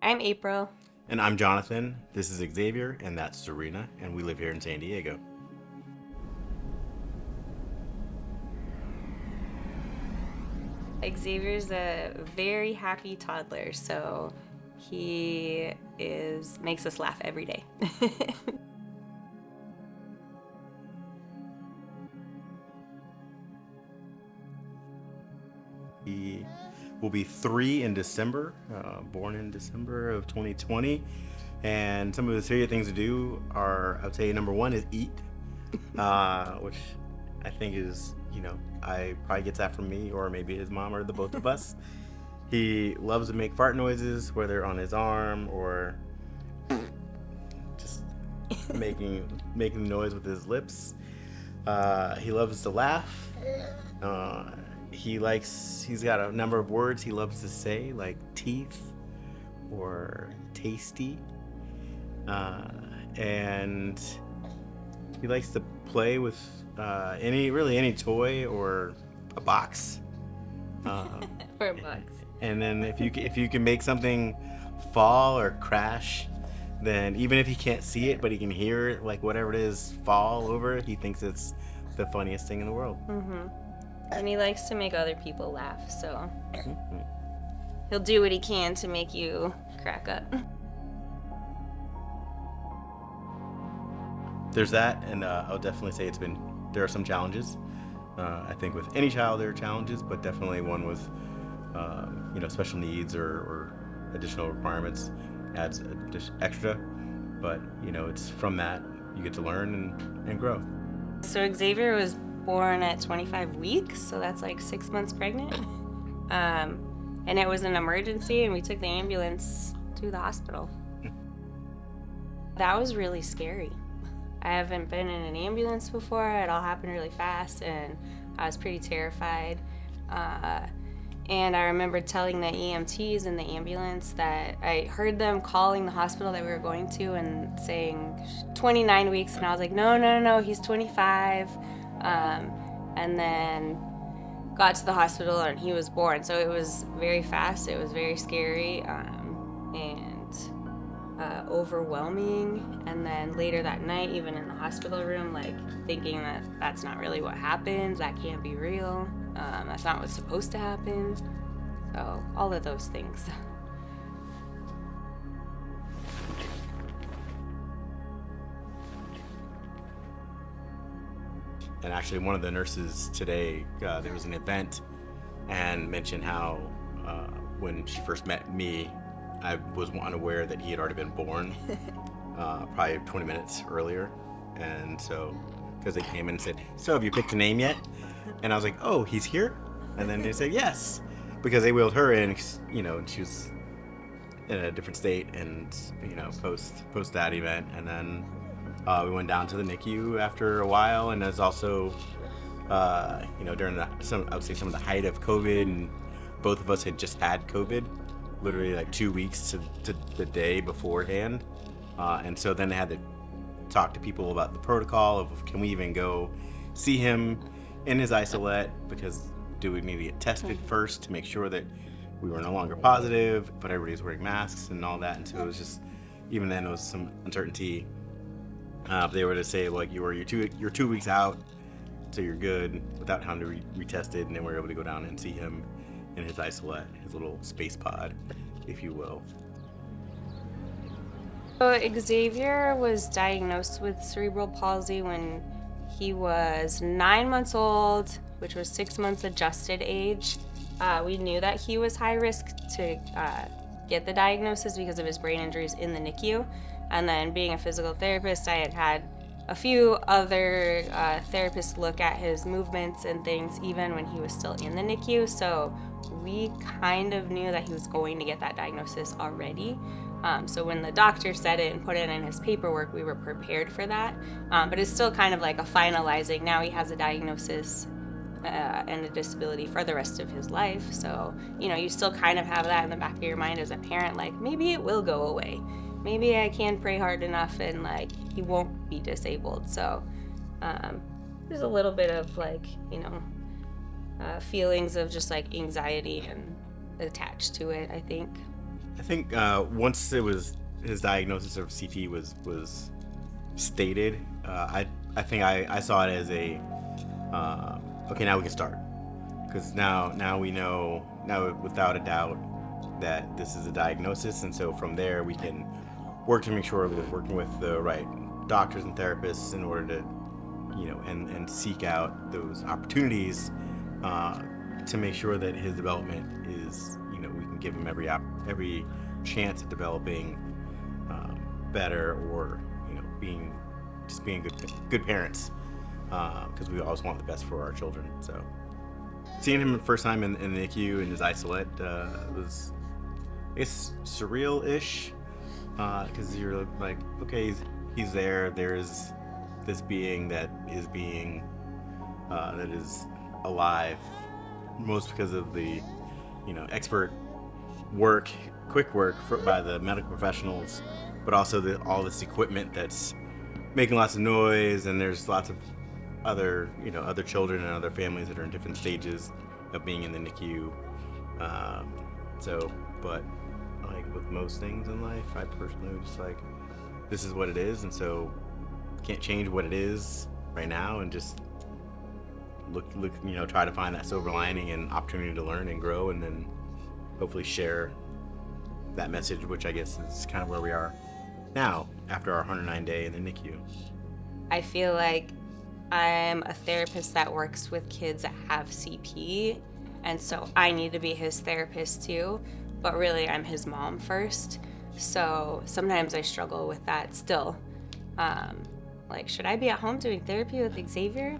I'm April. And I'm Jonathan. This is Xavier, and that's Serena, and we live here in San Diego. Xavier's a very happy toddler, so he makes us laugh every day. He will be 3 in December, born in December of 2020. And some of his favorite things to do are, I would say, number one is eat, which I think is, I probably gets that from me or maybe his mom or the both of us. He loves to make fart noises, whether on his arm or just making noise with his lips. He loves to laugh. He's got a number of words he loves to say, like teeth or tasty. And he likes to play with any toy or a box. For a box. And then if you can make something fall or crash, then even if he can't see it, but he can hear it, like whatever it is, fall over, he thinks it's the funniest thing in the world. Mm-hmm. And he likes to make other people laugh, so he'll do what he can to make you crack up. There's that, and I'll definitely say there are some challenges. I think with any child there are challenges, but definitely one with special needs or additional requirements adds just extra. But it's from that you get to learn and grow. So Xavier was born at 25 weeks, so that's like 6 months pregnant. And it was an emergency, and we took the ambulance to the hospital. That was really scary. I haven't been in an ambulance before. It all happened really fast, and I was pretty terrified. And I remember telling the EMTs in the ambulance that I heard them calling the hospital that we were going to and saying 29 weeks, and I was like, no, he's 25. And then got to the hospital, and he was born. So it was very fast. It was very scary and overwhelming. And then later that night, even in the hospital room, like thinking that that's not really what happens. That can't be real. That's not what's supposed to happen. So all of those things. And actually, one of the nurses today, there was an event and mentioned how when she first met me, I was unaware that he had already been born, probably 20 minutes earlier. And so, because they came in and said, "So have you picked a name yet?" And I was like, "Oh, he's here?" And then they said, "Yes," because they wheeled her in, and she was in a different state and, post that event. And then we went down to the NICU after a while, and there's also, during I would say some of the height of COVID, and both of us had just had COVID, literally like 2 weeks to the day beforehand, and so then they had to talk to people about the protocol of can we even go see him in his isolate, because do we need to get tested first to make sure that we were no longer positive, but everybody's wearing masks and all that, and so it was just, even then it was some uncertainty. If they were to say, like, you're 2 weeks out, so you're good, without having to be retested, and then we were able to go down and see him in his isolate, his little space pod, if you will. So Xavier was diagnosed with cerebral palsy when he was 9 months old, which was 6 months adjusted age. We knew that he was high risk to get the diagnosis because of his brain injuries in the NICU. And then being a physical therapist, I had a few other therapists look at his movements and things even when he was still in the NICU. So we kind of knew that he was going to get that diagnosis already. So when the doctor said it and put it in his paperwork, we were prepared for that. But it's still kind of like a finalizing. Now he has a diagnosis and a disability for the rest of his life. So, you still kind of have that in the back of your mind as a parent, like maybe it will go away. Maybe I can pray hard enough and like he won't be disabled. So there's a little bit of like, feelings of just like anxiety and attached to it, I think. I think once his diagnosis of CP was stated, I think I saw it as a okay, now we can start, because now we know now without a doubt that this is a diagnosis, and so from there we can work to make sure we're working with the right doctors and therapists in order to and seek out those opportunities to make sure that his development is we can give him every chance at developing better, or being good parents, because we always want the best for our children. So seeing him the first time in the NICU in his isolate was, I guess, surreal-ish, because you're like, okay, he's there. There's this being that is alive, most because of the expert work, quick work by the medical professionals, but also all this equipment that's making lots of noise, and there's lots of other children and other families that are in different stages of being in the NICU. But like with most things in life, I personally was just like, this is what it is, and so can't change what it is right now, and just look try to find that silver lining and opportunity to learn and grow, and then hopefully share that message, which I guess is kind of where we are now after our 109-day in the NICU. I feel like I'm a therapist that works with kids that have CP, and so I need to be his therapist too, but really I'm his mom first. So sometimes I struggle with that still. Like, should I be at home doing therapy with Xavier?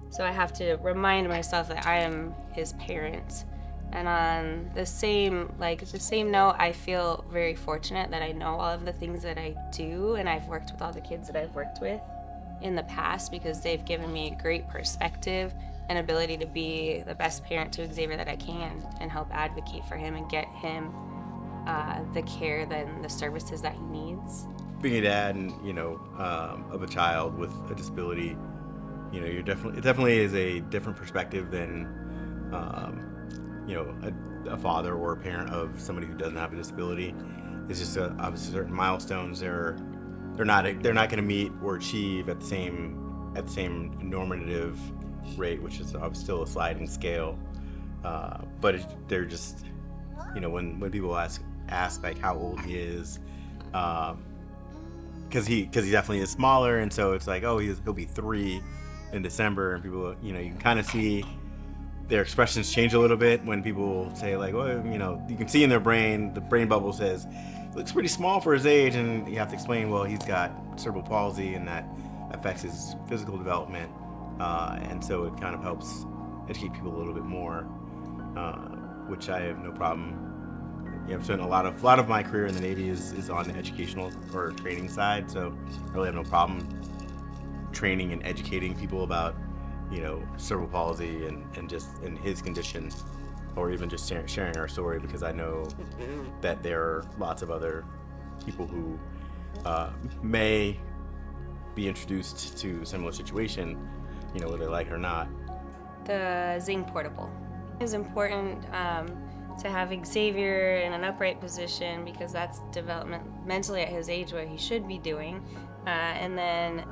So I have to remind myself that I am his parent. And on the same note, I feel very fortunate that I know all of the things that I do, and I've worked with all the kids that I've worked with in the past, because they've given me a great perspective and ability to be the best parent to Xavier that I can, and help advocate for him and get him the care and the services that he needs. Being a dad and of a child with a disability, it definitely is a different perspective than a father or a parent of somebody who doesn't have a disability. It's just obviously certain milestones they're not going to meet or achieve at the same normative rate, which is obviously still a sliding scale. But they're just when people ask like how old he is, because he definitely is smaller, and so it's like, oh, he'll be 3 in December, and people you can kind of see their expressions change a little bit when people say like, well, you can see in their brain, the brain bubble says, looks pretty small for his age, and you have to explain, well, he's got cerebral palsy, and that affects his physical development, and so it kind of helps educate people a little bit more, which I have no problem. I've spent a lot of my career in the Navy is on the educational or training side, so I really have no problem training and educating people about cerebral palsy and just in his condition, or even just sharing our story, because I know that there are lots of other people who may be introduced to a similar situation, whether they like it or not. The Zing portable is important to have Xavier in an upright position, because that's developmentally at his age what he should be doing. And then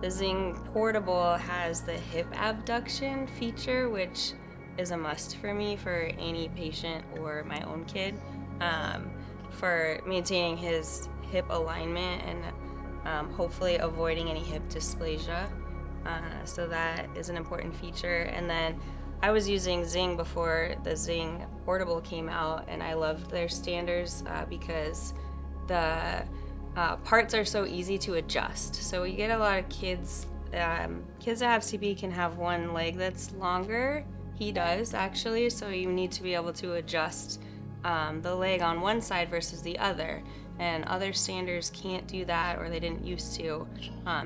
the Zing portable has the hip abduction feature, which is a must for me for any patient or my own kid, for maintaining his hip alignment and hopefully avoiding any hip dysplasia. So that is an important feature. And then I was using Zing before the Zing portable came out, and I loved their standards because the parts are so easy to adjust. So we get a lot of kids that have CP can have one leg that's longer. He does, actually, so you need to be able to adjust the leg on one side versus the other. And other standards can't do that, or they didn't used to.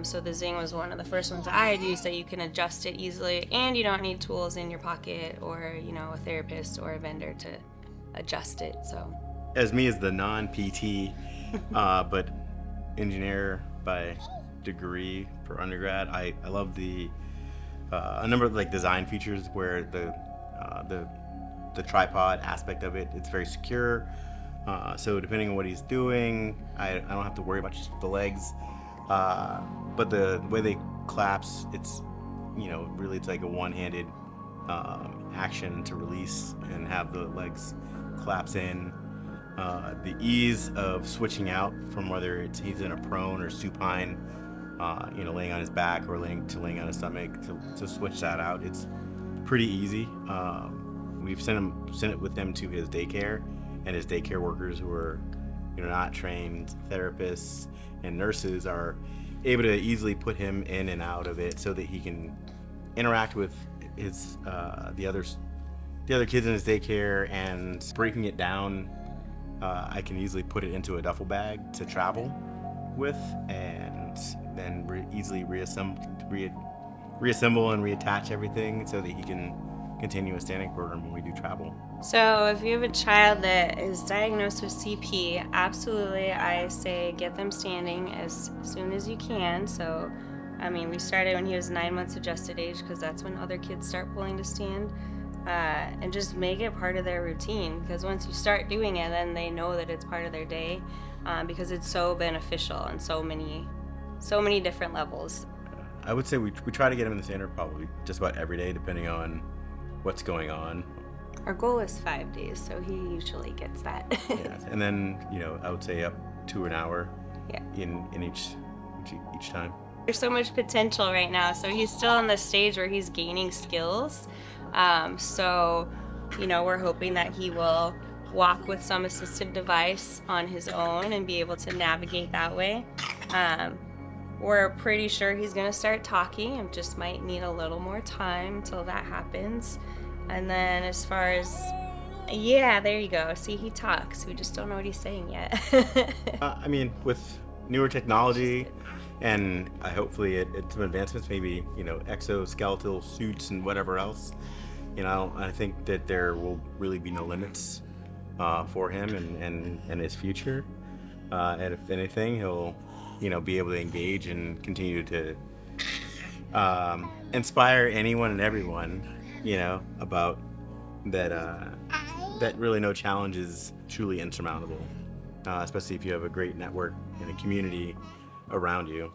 So the Zing was one of the first ones I had used that you can adjust it easily, and you don't need tools in your pocket or a therapist or a vendor to adjust it. So, as me as the non-PT, but engineer by degree for undergrad, I love a number of design features where the tripod aspect of it, it's very secure. So depending on what he's doing, I don't have to worry about just the legs. But the way they collapse, it's, really it's like a one-handed action to release and have the legs collapse in. The ease of switching out from whether he's in a prone or supine, laying on his back or laying on his stomach, to switch that out, it's pretty easy. We've sent it with him to his daycare, and his daycare workers, who are not trained therapists and nurses, are able to easily put him in and out of it so that he can interact with his the other kids in his daycare. And breaking it down, I can easily put it into a duffel bag to travel with, and then easily reassemble and reattach everything so that he can continue a standing program when we do travel. So if you have a child that is diagnosed with CP, absolutely, I say get them standing as soon as you can. So, we started when he was 9 months adjusted age, because that's when other kids start pulling to stand. And just make it part of their routine, because once you start doing it, then they know that it's part of their day, because it's so beneficial on so many different levels. I would say we try to get him in the standard probably just about every day, depending on what's going on. Our goal is 5 days, so he usually gets that. Yes. And then, I would say up to an hour. Yeah. In each time. There's so much potential right now, so he's still in the stage where he's gaining skills. So, we're hoping that he will walk with some assistive device on his own and be able to navigate that way. We're pretty sure he's going to start talking, and just might need a little more time till that happens. And then as far as, yeah, there you go. See, he talks. We just don't know what he's saying yet. With newer technology and hopefully some advancements, maybe, exoskeletal suits and whatever else, I think that there will really be no limits for him and his future. And if anything, he'll, be able to engage and continue to inspire anyone and everyone, about that really no challenge is truly insurmountable, especially if you have a great network and a community around you.